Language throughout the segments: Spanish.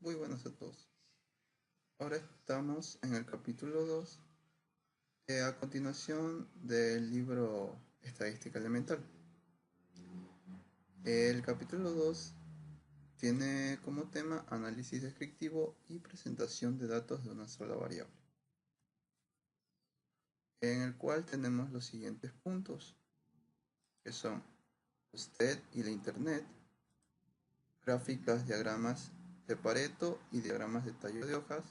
Muy buenas a todos. Ahora estamos en el capítulo 2, a continuación del libro Estadística Elemental. El capítulo 2 tiene como tema análisis descriptivo y presentación de datos de una sola variable, en el cual tenemos los siguientes puntos, que son usted y la Internet, gráficas, diagramas de Pareto y diagramas de tallo de hojas,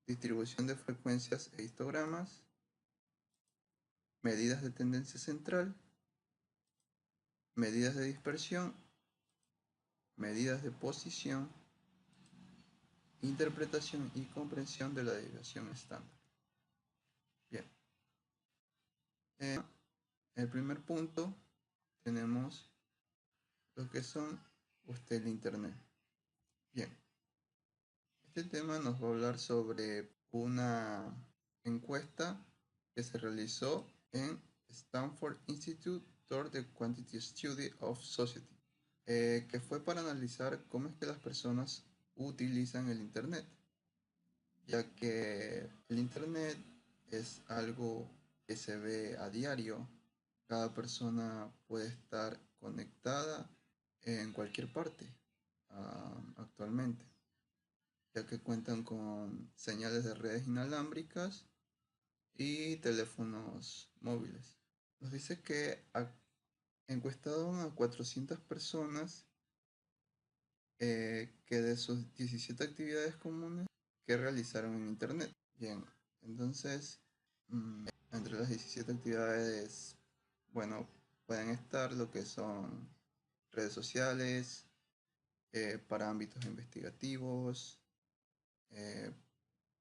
distribución de frecuencias e histogramas, medidas de tendencia central, medidas de dispersión, medidas de posición, interpretación y comprensión de la desviación estándar. Bien, en el primer punto tenemos lo que son usted el Internet. Bien, este tema nos va a hablar sobre una encuesta que se realizó en Stanford Institute for the Quantitative Study of Society, que fue para analizar cómo es que las personas utilizan el Internet, ya que el Internet es algo que se ve a diario. Cada persona puede estar conectada en cualquier parte actualmente, ya que cuentan con señales de redes inalámbricas y teléfonos móviles. Nos dice que encuestaron a 400 personas, que de sus 17 actividades comunes que realizaron en Internet. Bien, entonces, entre las 17 actividades, bueno, pueden estar lo que son redes sociales, para ámbitos investigativos, eh,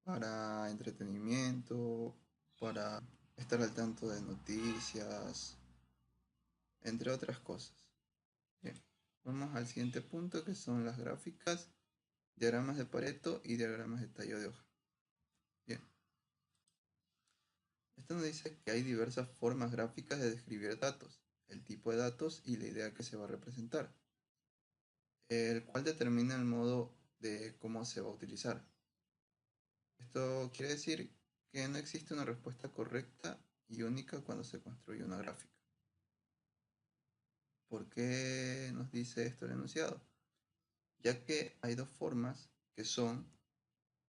para entretenimiento, para estar al tanto de noticias, entre otras cosas. Bien, vamos al siguiente punto, que son las gráficas, diagramas de Pareto y diagramas de tallo de hoja. Bien, esto nos dice que hay diversas formas gráficas de describir datos, el tipo de datos y la idea que se va a representar, el cual determina el modo de cómo se va a utilizar. Esto quiere decir que no existe una respuesta correcta y única cuando se construye una gráfica. ¿Por qué nos dice esto el enunciado? Ya que hay dos formas, que son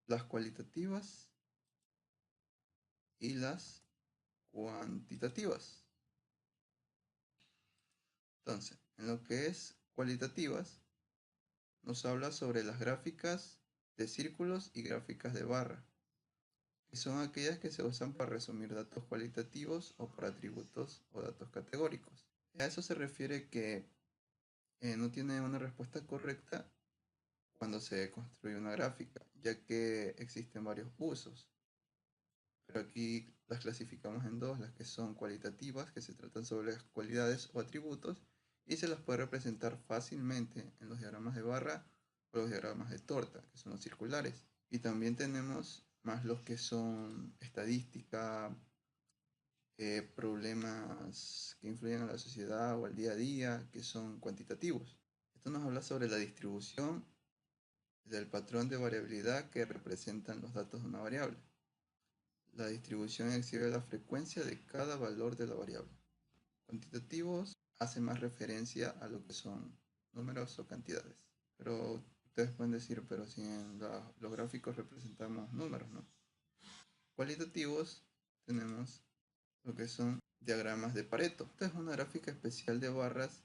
las cualitativas y las cuantitativas. Entonces, en lo que es cualitativas, nos habla sobre las gráficas de círculos y gráficas de barra, que son aquellas que se usan para resumir datos cualitativos o para atributos o datos categóricos. A eso se refiere que no tiene una respuesta correcta cuando se construye una gráfica, ya que existen varios usos. Pero aquí las clasificamos en dos, las que son cualitativas, que se tratan sobre las cualidades o atributos, y se las puede representar fácilmente en los diagramas de barra o los diagramas de torta, que son los circulares. Y también tenemos más los que son estadística, problemas que influyen en la sociedad o al día a día, que son cuantitativos. Esto nos habla sobre la distribución del patrón de variabilidad que representan los datos de una variable. La distribución exhibe la frecuencia de cada valor de la variable. Cuantitativos hace más referencia a lo que son números o cantidades. Pero ustedes pueden decir, pero si en los gráficos representamos números, ¿no? Cualitativos tenemos lo que son diagramas de Pareto. Esta es una gráfica especial de barras,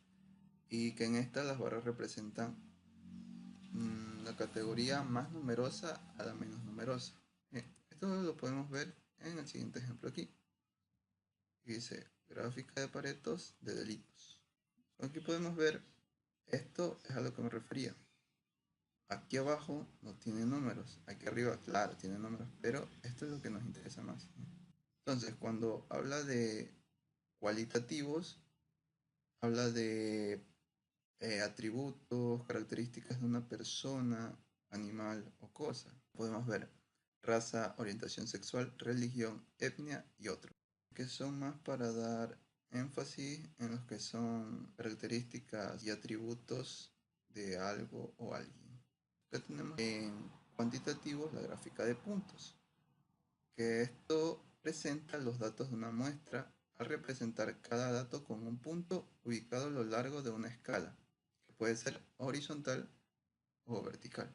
y que en esta las barras representan la categoría más numerosa a la menos numerosa. Esto lo podemos ver en el siguiente ejemplo aquí. Dice gráfica de Paretos de delitos. Aquí podemos ver, esto es a lo que me refería. Aquí abajo no tiene números, aquí arriba claro tiene números, pero esto es lo que nos interesa más. Entonces, cuando habla de cualitativos, habla de atributos, características de una persona, animal o cosa. Podemos ver raza, orientación sexual, religión, etnia y otros, que son más para dar énfasis en los que son características y atributos de algo o alguien. Acá tenemos en cuantitativos la gráfica de puntos, que esto presenta los datos de una muestra al representar cada dato con un punto ubicado a lo largo de una escala, que puede ser horizontal o vertical.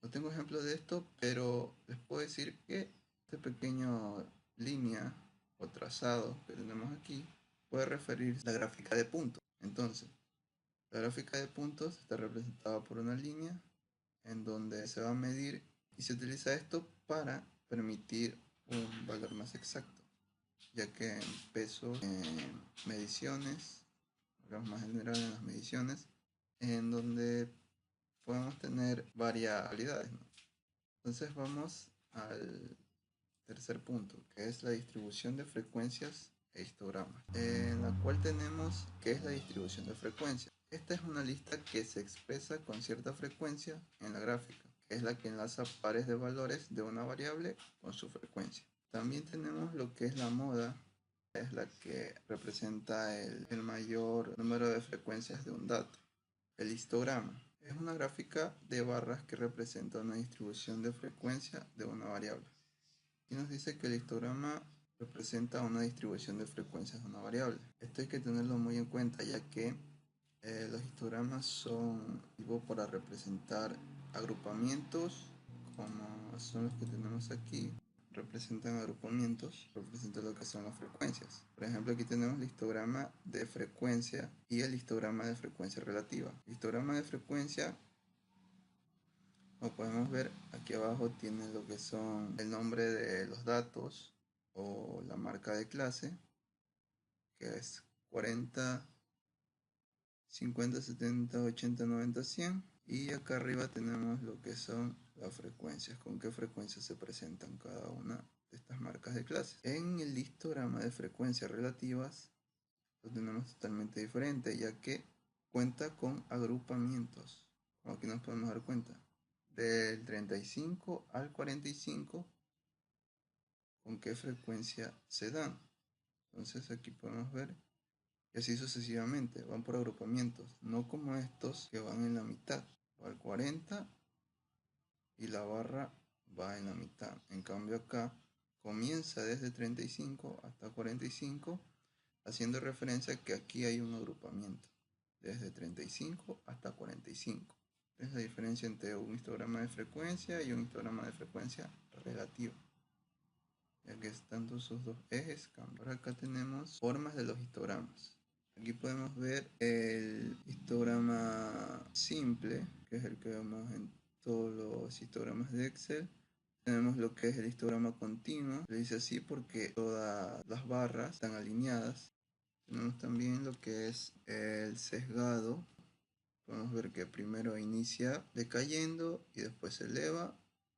No tengo ejemplos de esto, pero les puedo decir que este pequeño línea o trazado que tenemos aquí puede referirse a la gráfica de puntos. Entonces, la gráfica de puntos está representada por una línea en donde se va a medir y se utiliza esto para permitir un valor más exacto, ya que en peso, en mediciones, hablamos más en general en las mediciones, en donde podemos tener variabilidades, ¿no? Entonces vamos al tercer punto, que es la distribución de frecuencias e histogramas, en la cual tenemos qué es la distribución de frecuencias. Esta es una lista que se expresa con cierta frecuencia en la gráfica, que es la que enlaza pares de valores de una variable con su frecuencia. También tenemos lo que es la moda, es la que representa el mayor número de frecuencias de un dato. El histograma es una gráfica de barras que representa una distribución de frecuencia de una variable. Y nos dice que el histograma representa una distribución de frecuencias de una variable. Esto hay que tenerlo muy en cuenta, ya que los histogramas son tipo para representar agrupamientos, como son los que tenemos aquí. Representan agrupamientos, representan lo que son las frecuencias. Por ejemplo, aquí tenemos el histograma de frecuencia y el histograma de frecuencia relativa. El histograma de frecuencia, como podemos ver, aquí abajo tiene lo que son el nombre de los datos o la marca de clase, que es 40, 50, 70, 80, 90, 100. Y acá arriba tenemos lo que son las frecuencias, con qué frecuencias se presentan cada una de estas marcas de clases. En el histograma de frecuencias relativas lo tenemos totalmente diferente, ya que cuenta con agrupamientos, como aquí nos podemos dar cuenta. Del 35 al 45, con qué frecuencia se dan. Entonces aquí podemos ver, y así sucesivamente, van por agrupamientos, no como estos que van en la mitad, va al 40 y la barra va en la mitad. En cambio acá comienza desde 35 hasta 45, haciendo referencia a que aquí hay un agrupamiento, desde 35 hasta 45. Es la diferencia entre un histograma de frecuencia y un histograma de frecuencia relativa, ya que estando sus dos ejes cambian. Ahora acá tenemos formas de los histogramas. Aquí podemos ver el histograma simple, que es el que vemos en todos los histogramas de Excel. Tenemos lo que es el histograma continuo, le dice así porque todas las barras están alineadas. Tenemos también lo que es el sesgado. Podemos ver que primero inicia decayendo y después se eleva,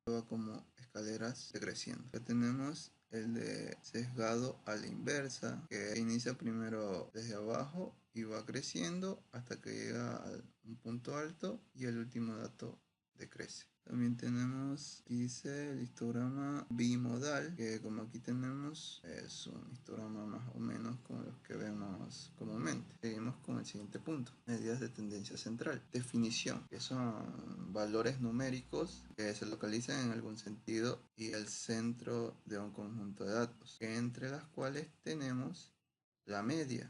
va como escaleras decreciendo. Acá tenemos el de sesgado a la inversa, que inicia primero desde abajo y va creciendo hasta que llega a un punto alto y el último dato decrece. También tenemos, dice, el histograma bimodal, que como aquí tenemos es un histograma más o menos como los que vemos comúnmente. Seguimos con el siguiente punto, medidas de tendencia central. Definición, que son valores numéricos que se localizan en algún sentido y el centro de un conjunto de datos, entre las cuales tenemos la media,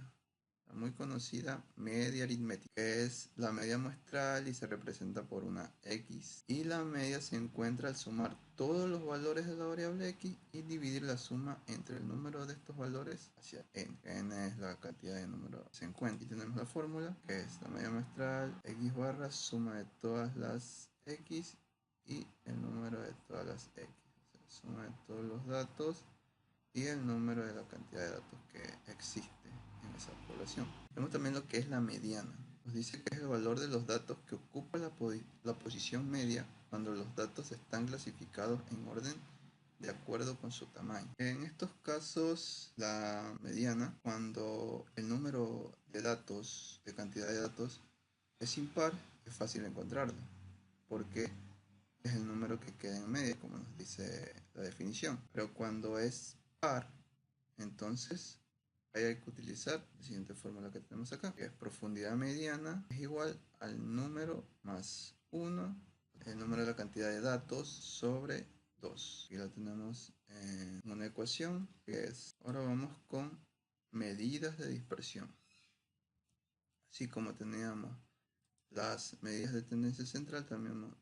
muy conocida media aritmética, que es la media muestral y se representa por una X, y la media se encuentra al sumar todos los valores de la variable X y dividir la suma entre el número de estos valores hacia n. N es la cantidad de números que se encuentra. Y tenemos la fórmula, que es la media muestral X barra suma de todas las X y el número de todas las X, o sea, suma de todos los datos y el número de la cantidad de datos que existe en esa población. Tenemos también lo que es la mediana. Nos dice que es el valor de los datos que ocupa la posición media cuando los datos están clasificados en orden de acuerdo con su tamaño. En estos casos, la mediana, cuando el número de datos, de cantidad de datos, es impar, es fácil encontrarlo, porque es el número que queda en medio, como nos dice la definición. Pero cuando es par, entonces ahí hay que utilizar la siguiente fórmula que tenemos acá, que es profundidad mediana es igual al número más 1 el número de la cantidad de datos sobre 2. Aquí la tenemos en una ecuación que es, ahora vamos con medidas de dispersión. Así como teníamos las medidas de tendencia central, también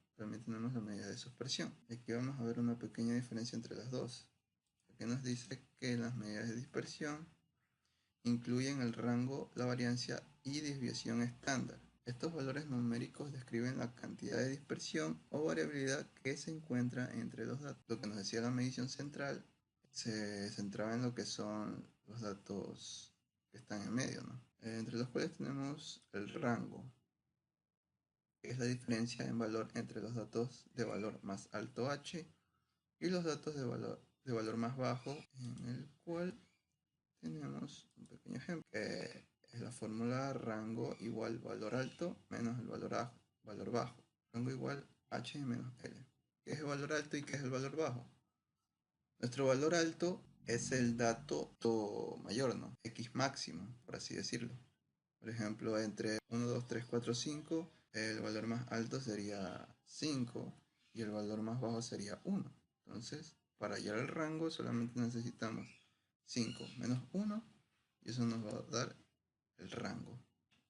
tenemos la medida de dispersión. Aquí vamos a ver una pequeña diferencia entre las dos. Aquí nos dice que las medidas de dispersión incluyen el rango, la variancia y desviación estándar. Estos valores numéricos describen la cantidad de dispersión o variabilidad que se encuentra entre los datos. Lo que nos decía la medición central se centraba en lo que son los datos que están en medio, ¿no? Entre los cuales tenemos el rango, que es la diferencia en valor entre los datos de valor más alto H y los datos de valor más bajo, en el cual tenemos un pequeño ejemplo, que es la fórmula rango igual valor alto menos el valor bajo. Rango igual H menos L. ¿Qué es el valor alto y qué es el valor bajo? Nuestro valor alto es el dato mayor, ¿no? X máximo, por así decirlo. Por ejemplo, entre 1, 2, 3, 4, 5, el valor más alto sería 5 y el valor más bajo sería 1. Entonces, para hallar el rango solamente necesitamos 5 menos 1 y eso nos va a dar el rango.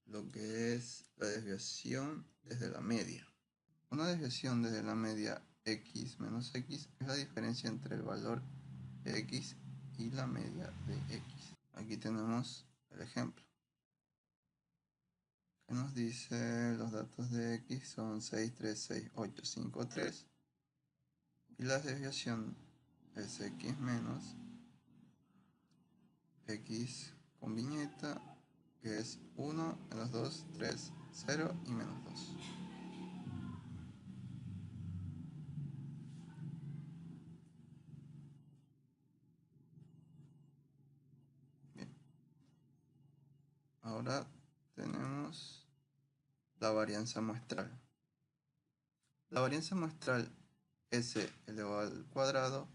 Lo que es la desviación desde la media. Una desviación desde la media x menos x es la diferencia entre el valor x y la media de x. Aquí tenemos el ejemplo. Que nos dice los datos de x son 6, 3, 6, 8, 5, 3. Y la desviación es x menos x con viñeta, que es 1, menos 2, 3, 0 y menos 2. Bien. Ahora tenemos la varianza muestral. La varianza muestral S elevado al cuadrado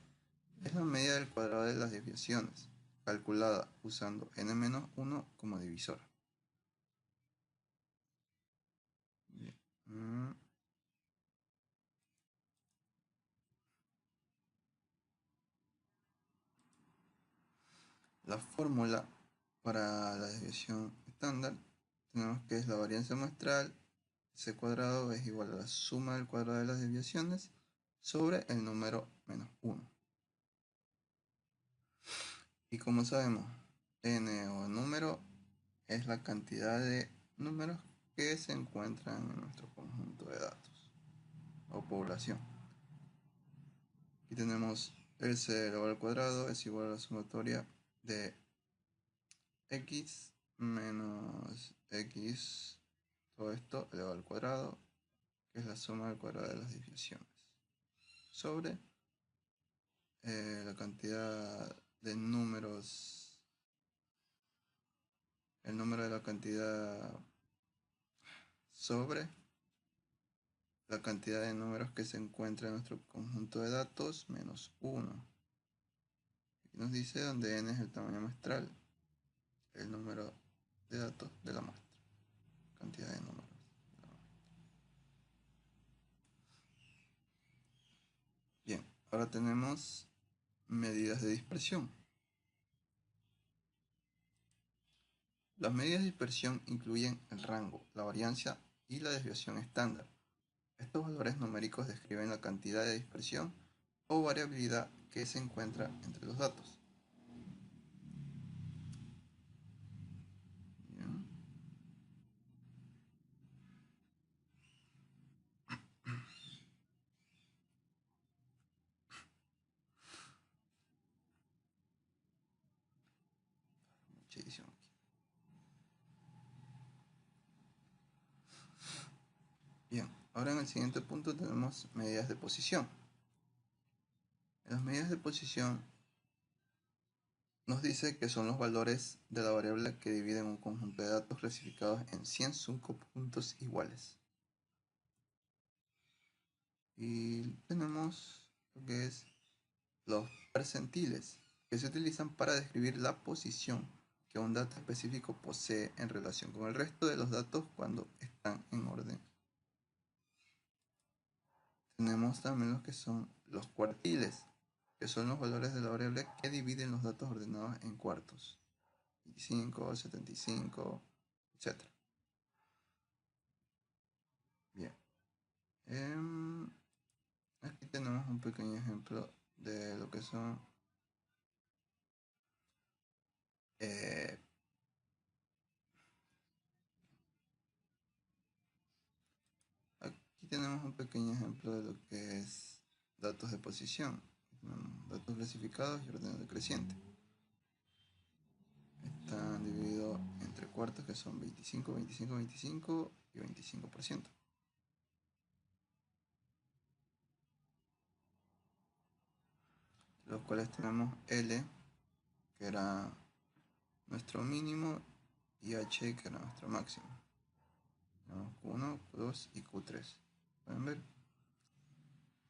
es la medida del cuadrado de las desviaciones, calculada usando n-1 como divisor. Bien. La fórmula para la desviación estándar tenemos que es la varianza muestral, c cuadrado es igual a la suma del cuadrado de las desviaciones sobre el número menos 1. Y como sabemos, n o número es la cantidad de números que se encuentran en nuestro conjunto de datos o población. Aquí tenemos el c elevado al cuadrado es igual a la sumatoria de x menos x, todo esto elevado al cuadrado, que es la suma del cuadrado de las desviaciones, sobre la cantidad de números, el número de la cantidad sobre la cantidad de números que se encuentra en nuestro conjunto de datos menos 1. Aquí nos dice donde n es el tamaño muestral, el número de datos de la muestra, cantidad de números. Bien, ahora tenemos medidas de dispersión. Las medidas de dispersión incluyen el rango, la variancia y la desviación estándar. Estos valores numéricos describen la cantidad de dispersión o variabilidad que se encuentra entre los datos. Bien. Mucha edición aquí. Bien, ahora en el siguiente punto tenemos medidas de posición. En las medidas de posición nos dice que son los valores de la variable que dividen un conjunto de datos clasificados en 100 subconjuntos iguales. Y tenemos lo que es los percentiles, que se utilizan para describir la posición que un dato específico posee en relación con el resto de los datos cuando están en orden. tenemos también los que son los cuartiles, que son los valores de la variable que dividen los datos ordenados en cuartos. 25, 75, etc. Bien. Aquí tenemos un pequeño ejemplo de lo que son eh, aquí tenemos un pequeño ejemplo de lo que es datos de posición, datos clasificados y orden decreciente. Están divididos entre cuartos que son 25, 25, 25 y 25%. Los cuales tenemos L, que era nuestro mínimo, y H, que era nuestro máximo. Tenemos Q1, Q2 y Q3. ¿Pueden ver?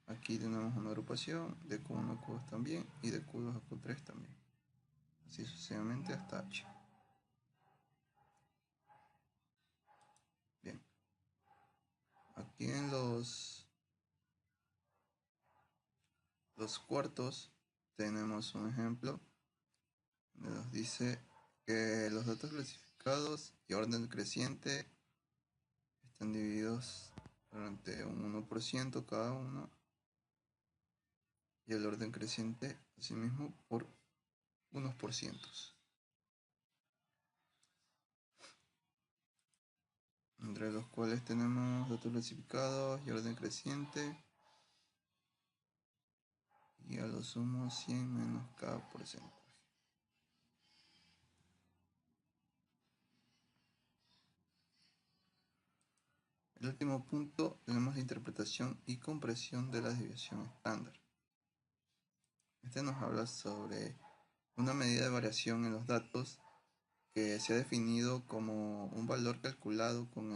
Aquí tenemos una agrupación de Q1 a Q2 también y de Q2 a Q3 también. Así sucesivamente hasta H. Bien. Aquí en los cuartos tenemos un ejemplo donde nos dice que los datos clasificados y orden creciente están divididos durante un 1% cada uno y el orden creciente asimismo por unos por cientos. Entre los cuales tenemos datos clasificados y orden creciente y a lo sumo 100 menos cada porcentaje. El último punto tenemos la interpretación y compresión de la desviación estándar. Este nos habla sobre una medida de variación en los datos que se ha definido como un valor calculado con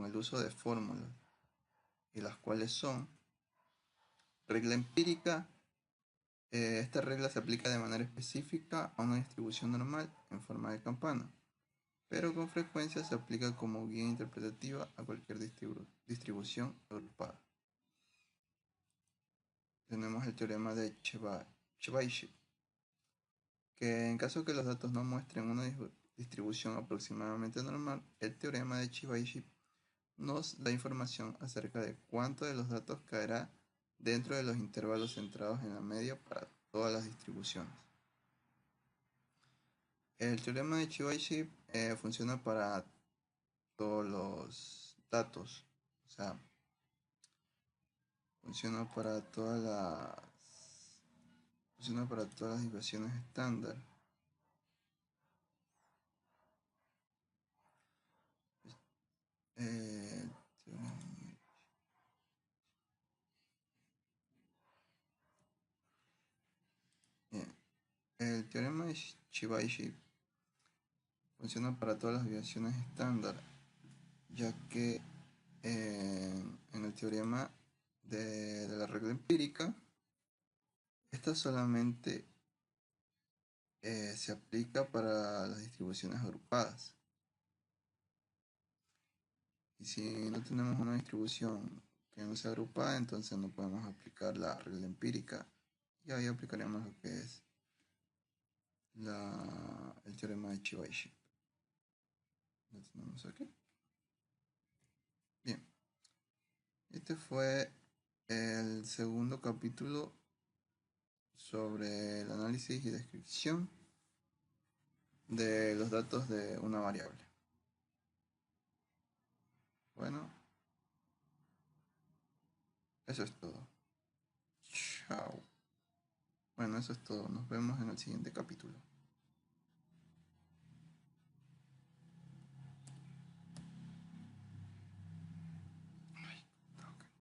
el uso de fórmulas, y las cuales son regla empírica. Esta regla se aplica de manera específica a una distribución normal en forma de campana, pero con frecuencia se aplica como guía interpretativa a cualquier distribución agrupada. Tenemos el teorema de Chebyshev, que en caso que los datos no muestren una distribución aproximadamente normal, el teorema de Chebyshev nos da información acerca de cuánto de los datos caerá dentro de los intervalos centrados en la media para todas las distribuciones. El teorema de Chebyshev funciona para todos los datos, o sea, funciona para todas las ecuaciones estándar. Eh, Bien. El teorema de Chebyshev funciona para todas las ecuaciones estándar, ya que en el teorema de la regla empírica, esta solamente se aplica para las distribuciones agrupadas. Y si no tenemos una distribución que no sea agrupada, entonces no podemos aplicar la regla empírica. Y ahí aplicaremos lo que es el teorema de Chebyshev. Lo tenemos aquí. Bien. Este fue el segundo capítulo sobre el análisis y descripción de los datos de una variable. Bueno, eso es todo. Chao. Bueno, eso es todo. Nos vemos en el siguiente capítulo.